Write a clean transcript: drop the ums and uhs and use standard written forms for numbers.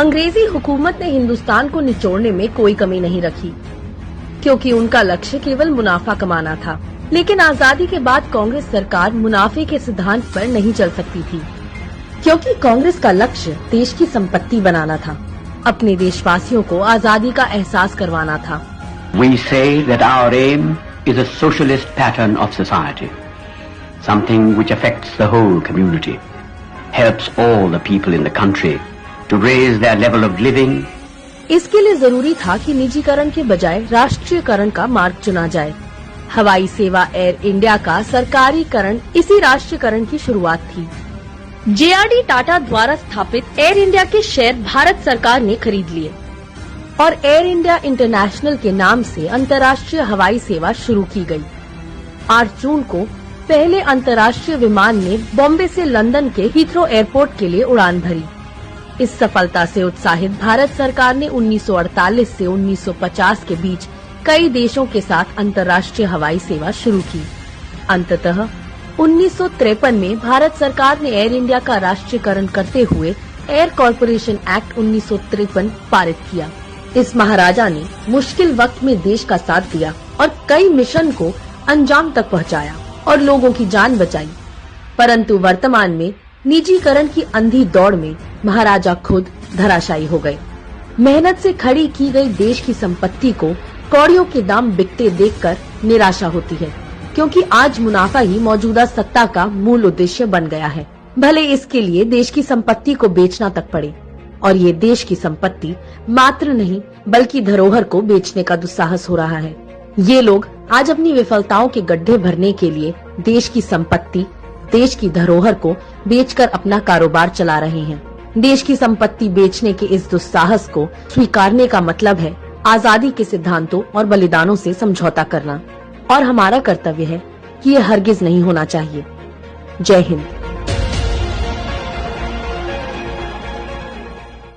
अंग्रेजी हुकूमत ने हिंदुस्तान को निचोड़ने में कोई कमी नहीं रखी, क्योंकि उनका लक्ष्य केवल मुनाफा कमाना था। लेकिन आजादी के बाद कांग्रेस सरकार मुनाफे के सिद्धांत पर नहीं चल सकती थी, क्योंकि कांग्रेस का लक्ष्य देश की संपत्ति बनाना था, अपने देशवासियों को आजादी का एहसास करवाना था। We say that our aim is a socialist pattern of society, something which affects the whole community, helps all the people in the country to raise their level of living. इसके लिए जरूरी था कि निजीकरण के बजाय राष्ट्रीयकरण का मार्ग चुना जाए। हवाई सेवा एयर इंडिया का सरकारीकरण इसी राष्ट्रीयकरण की शुरुआत थी। JRD टाटा द्वारा स्थापित एयर इंडिया के शेयर भारत सरकार ने खरीद लिए और एयर इंडिया इंटरनेशनल के नाम से अंतर्राष्ट्रीय हवाई सेवा शुरू की गई। 8 जून को पहले अंतर्राष्ट्रीय विमान ने बॉम्बे से लंदन के हीथ्रो एयरपोर्ट के लिए उड़ान भरी। इस सफलता से उत्साहित भारत सरकार ने 1948 से 1950 के बीच कई देशों के साथ अंतर्राष्ट्रीय हवाई सेवा शुरू की। अंततः 1953 में भारत सरकार ने एयर इंडिया का राष्ट्रीयकरण करते हुए एयर कॉरपोरेशन एक्ट 1953 पारित किया। इस महाराजा ने मुश्किल वक्त में देश का साथ दिया और कई मिशन को अंजाम तक पहुंचाया और लोगों की जान बचाई। परंतु वर्तमान में निजीकरण की अंधी दौड़ में महाराजा खुद धराशायी हो गए। मेहनत से खड़ी की गई देश की संपत्ति को कौड़ियों के दाम बिकते देखकर निराशा होती है, क्योंकि आज मुनाफा ही मौजूदा सत्ता का मूल उद्देश्य बन गया है। भले इसके लिए देश की संपत्ति को बेचना तक पड़े, और ये देश की संपत्ति मात्र नहीं बल्कि धरोहर को बेचने का दुस्साहस हो रहा है। ये लोग आज अपनी विफलताओं के गड्ढे भरने के लिए देश की संपत्ति, देश की धरोहर को बेचकर अपना कारोबार चला रहे हैं। देश की संपत्ति बेचने के इस दुस्साहस को स्वीकारने का मतलब है आजादी के सिद्धांतों और बलिदानों से समझौता करना, और हमारा कर्तव्य है कि ये हरगिज नहीं होना चाहिए। जय हिंद।